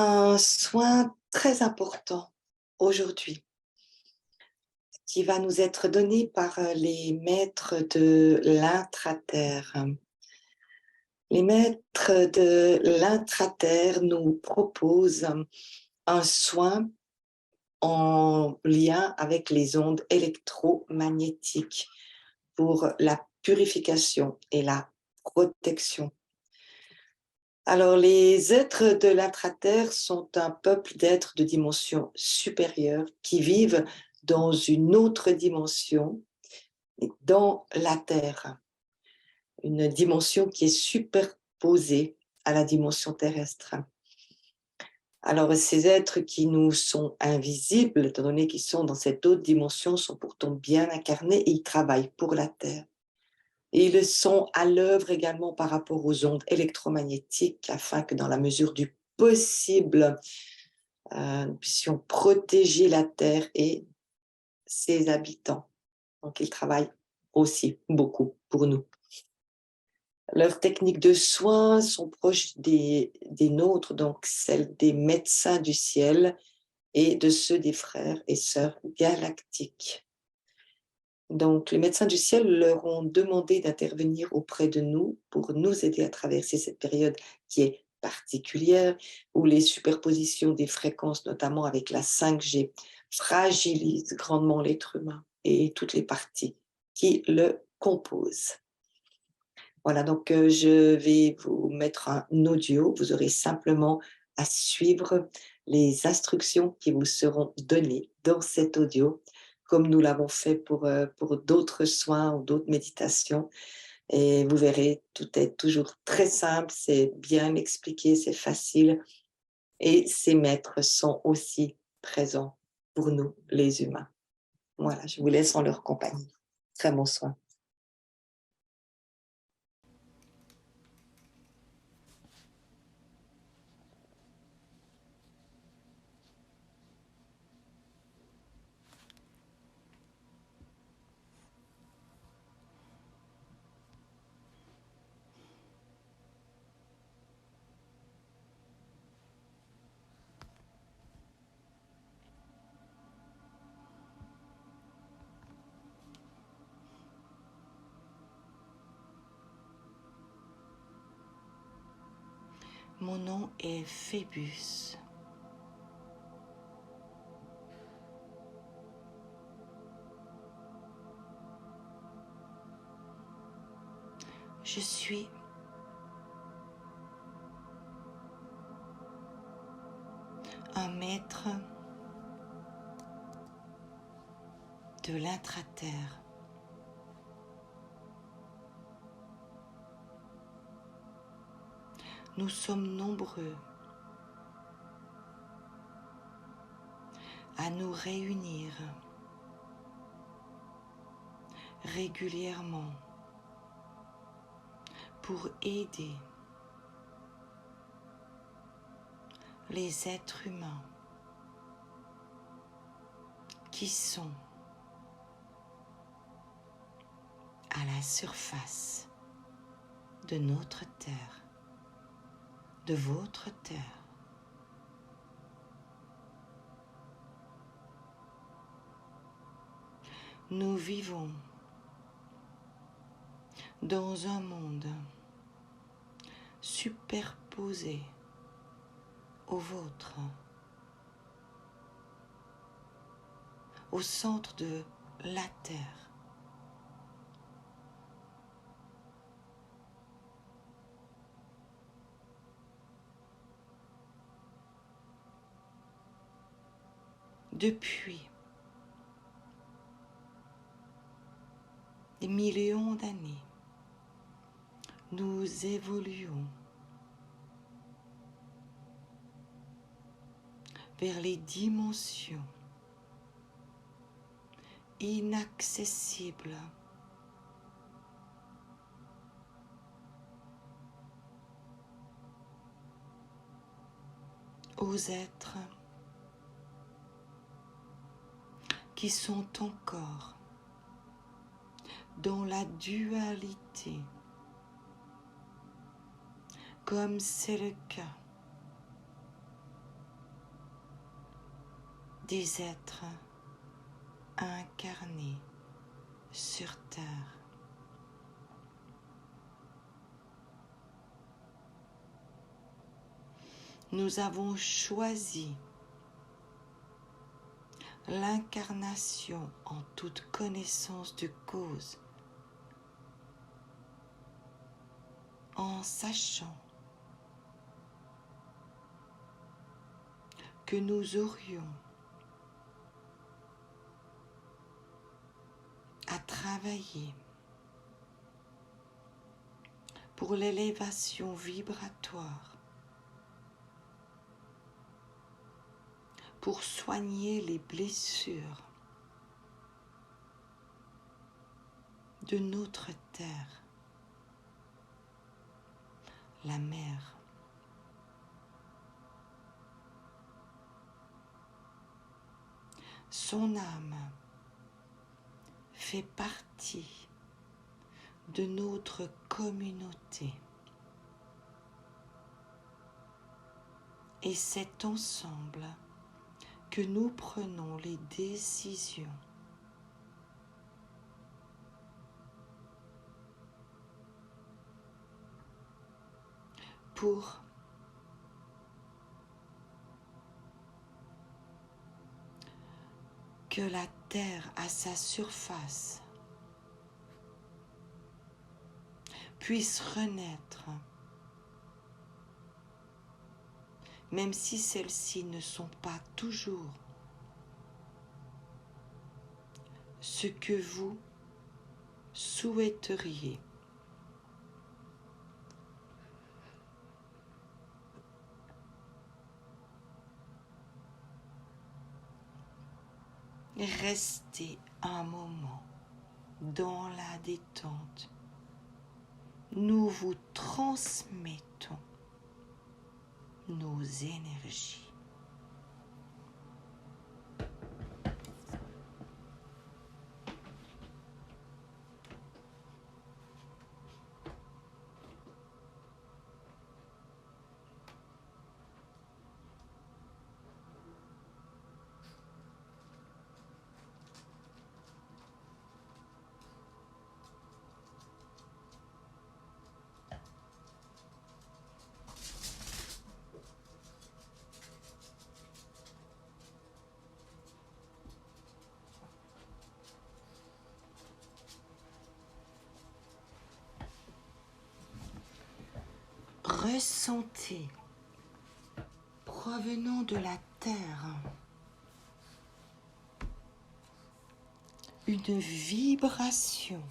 Un soin très important aujourd'hui qui va nous être donné par, les maîtres de l'intra-terre. Les maîtres de l'intra-terre nous proposent un soin en lien avec les ondes électromagnétiques pour la purification et la protection. Alors, les êtres de l'intra-terre sont un peuple d'êtres de dimension supérieure qui vivent dans une autre dimension, dans la Terre, une dimension qui est superposée à la dimension terrestre. Alors, ces êtres qui nous sont invisibles, étant donné qu'ils sont dans cette autre dimension, sont pourtant bien incarnés et ils travaillent pour la Terre. Et ils sont à l'œuvre également par rapport aux ondes électromagnétiques afin que dans la mesure du possible, nous puissions protéger la Terre et ses habitants. Donc ils travaillent aussi beaucoup pour nous. Leurs techniques de soins sont proches des nôtres, donc celles des médecins du ciel et de ceux des frères et sœurs galactiques. Donc, les médecins du ciel leur ont demandé d'intervenir auprès de nous pour nous aider à traverser cette période qui est particulière, où les superpositions des fréquences, notamment avec la 5G, fragilisent grandement l'être humain et toutes les parties qui le composent. Voilà, donc je vais vous mettre un audio. Vous aurez simplement à suivre les instructions qui vous seront données dans cet audio, comme nous l'avons fait pour d'autres soins ou d'autres méditations. Et vous verrez, tout est toujours très simple, c'est bien expliqué, c'est facile. Et ces maîtres sont aussi présents pour nous, les humains. Voilà, je vous laisse en leur compagnie. Très bon soin. Mon nom est Phébus. Je suis un maître de l'intra-terre. Nous sommes nombreux à nous réunir régulièrement pour aider les êtres humains qui sont à la surface de notre terre, de votre terre. Nous vivons dans un monde superposé au vôtre, au centre de la Terre. Depuis des millions d'années, nous évoluons vers les dimensions inaccessibles aux êtres qui sont encore dans la dualité, comme c'est le cas des êtres incarnés sur terre. Nous avons choisi l'incarnation en toute connaissance de cause, en sachant que nous aurions à travailler pour l'élévation vibratoire, pour soigner les blessures de notre terre, la mer. Son âme fait partie de notre communauté. Et c'est ensemble que nous prenons les décisions pour que la terre à sa surface puisse renaître, même si celles-ci ne sont pas toujours ce que vous souhaiteriez. Restez un moment dans la détente. Nous vous transmettons nos énergies. Ressentez, provenant de la terre, une vibration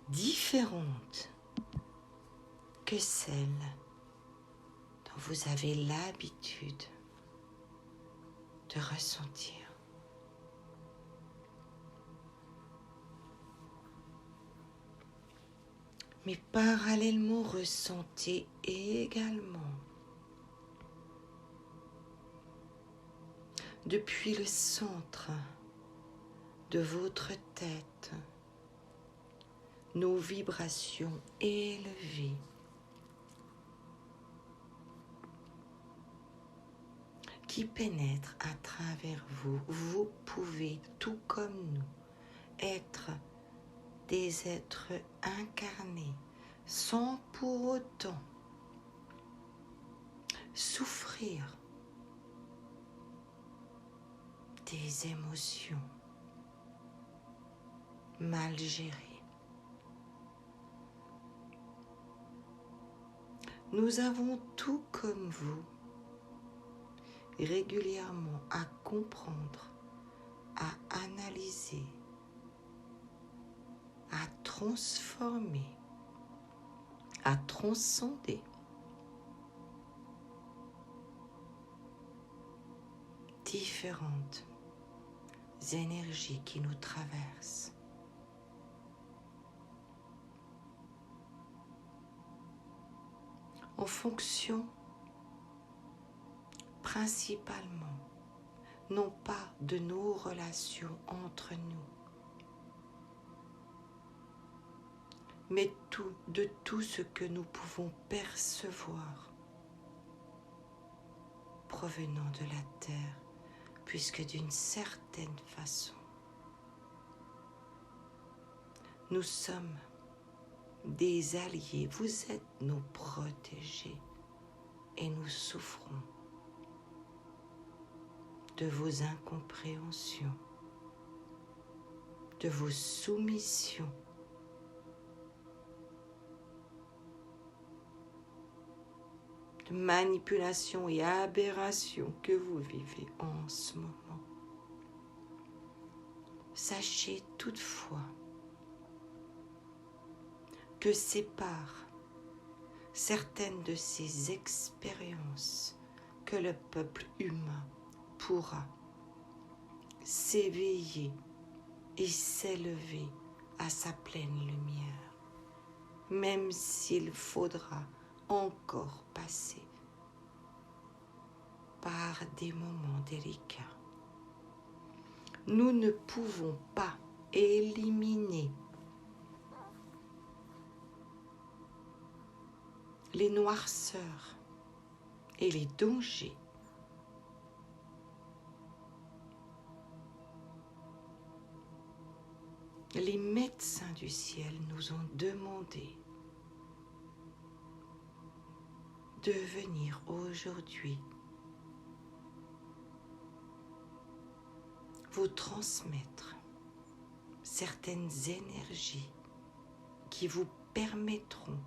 différente que celle dont vous avez l'habitude de ressentir. Mais parallèlement, ressentez également, depuis le centre de votre tête, nos vibrations élevées qui pénètrent à travers vous. Vous pouvez, tout comme nous, être des êtres incarnés sans pour autant souffrir des émotions mal gérées. Nous avons tout comme vous régulièrement à comprendre, à analyser, à transformer, à transcender différentes énergies qui nous traversent. En fonction principalement, non pas de nos relations entre nous, mais de tout ce que nous pouvons percevoir, provenant de la terre, puisque d'une certaine façon, nous sommes des alliés, vous êtes nos protégés et nous souffrons de vos incompréhensions, de vos soumissions, de manipulations et aberrations que vous vivez en ce moment. Sachez toutefois que séparent certaines de ces expériences que le peuple humain pourra s'éveiller et s'élever à sa pleine lumière, même s'il faudra encore passer par des moments délicats. Nous ne pouvons pas éliminer les noirceurs et les dangers les médecins du ciel nous ont demandé de venir aujourd'hui vous transmettre certaines énergies qui vous permettront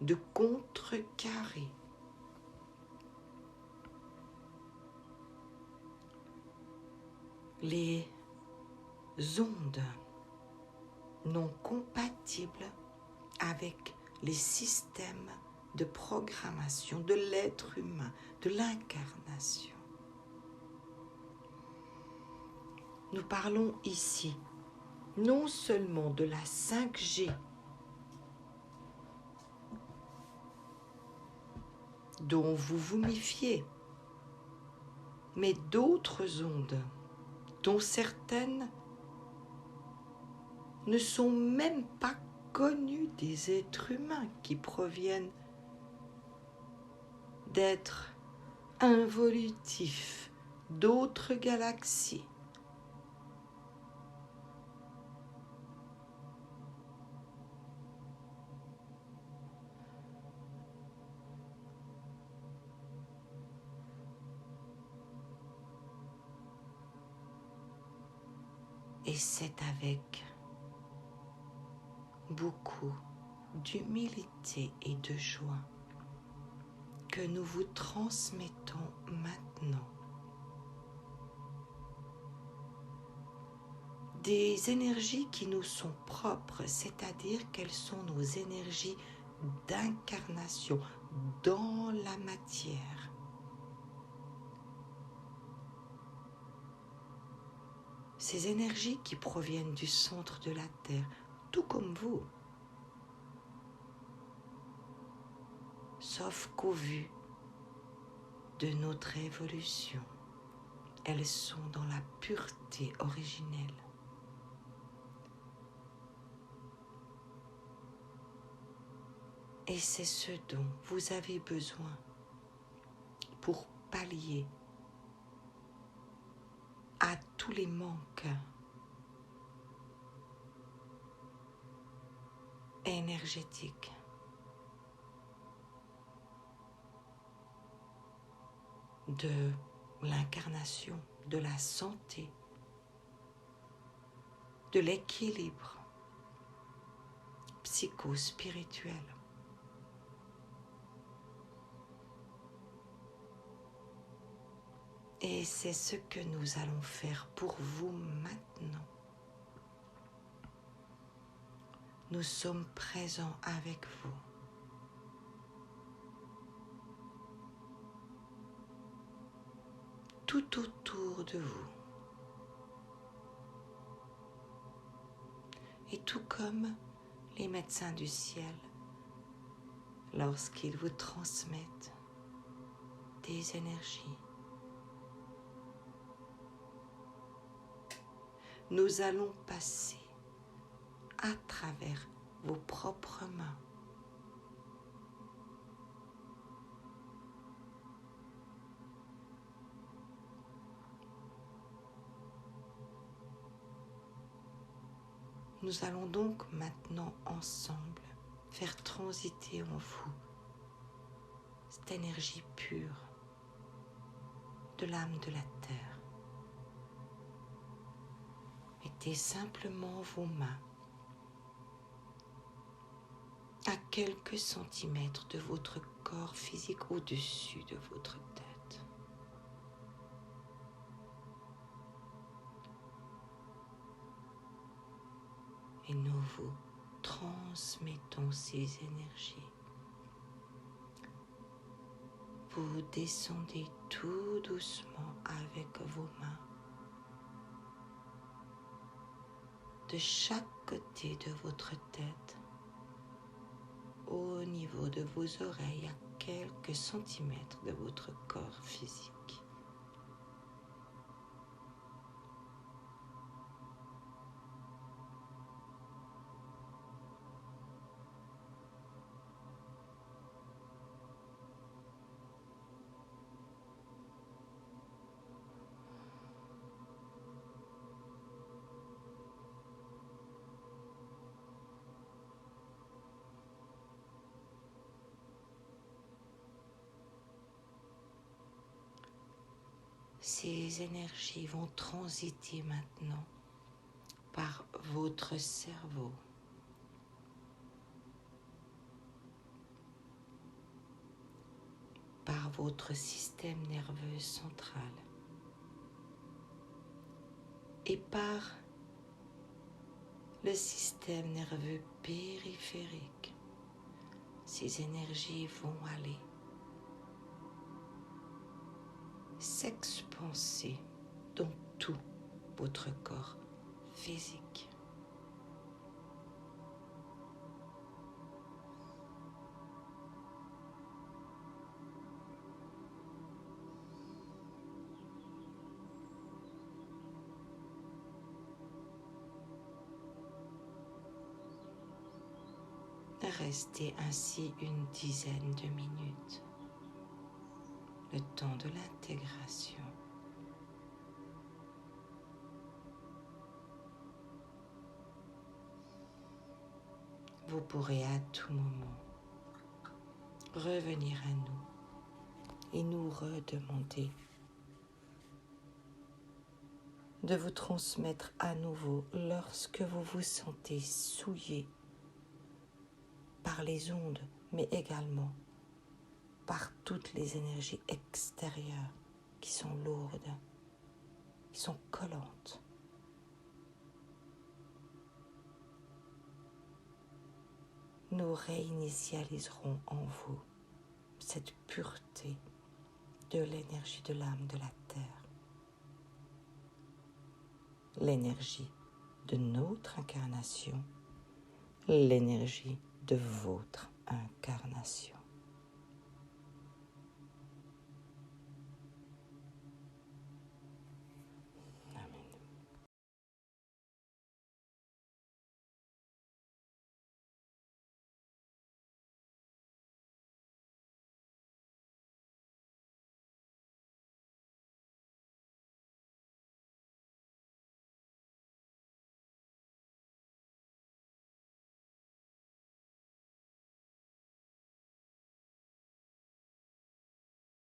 de contrecarrer les ondes non compatibles avec les systèmes de programmation de l'être humain, de l'incarnation. Nous parlons ici non seulement de la 5G, dont vous vous méfiez, mais d'autres ondes, dont certaines ne sont même pas connues des êtres humains, qui proviennent d'êtres involutifs d'autres galaxies. Et c'est avec beaucoup d'humilité et de joie que nous vous transmettons maintenant des énergies qui nous sont propres, c'est-à-dire qu'elles sont nos énergies d'incarnation dans la matière. Ces énergies qui proviennent du centre de la Terre, tout comme vous. Sauf qu'au vu de notre évolution, elles sont dans la pureté originelle. Et c'est ce dont vous avez besoin pour pallier à tous les manques énergétiques de l'incarnation, de la santé, de l'équilibre psycho-spirituel. Et c'est ce que nous allons faire pour vous maintenant. Nous sommes présents avec vous. Tout autour de vous. Et tout comme les médecins du ciel, lorsqu'ils vous transmettent des énergies, nous allons passer à travers vos propres mains Nous allons donc maintenant ensemble faire transiter en vous cette énergie pure de l'âme de la terre. Mettez simplement vos mains à quelques centimètres de votre corps physique au-dessus de votre tête. Et nous vous transmettons ces énergies. Vous descendez tout doucement avec vos mains de chaque côté de votre tête au niveau de vos oreilles à quelques centimètres de votre corps physique. Ces énergies vont transiter maintenant par votre cerveau, par votre système nerveux central et par le système nerveux périphérique. Ces énergies vont aller s'expanser dans tout votre corps physique. Restez ainsi une dizaine de minutes, le temps de l'intégration. Vous pourrez à tout moment revenir à nous et nous redemander de vous transmettre à nouveau lorsque vous vous sentez souillé par les ondes, mais également par toutes les énergies extérieures qui sont lourdes, qui sont collantes. Nous réinitialiserons en vous cette pureté de l'énergie de l'âme de la terre, l'énergie de notre incarnation, l'énergie de votre incarnation.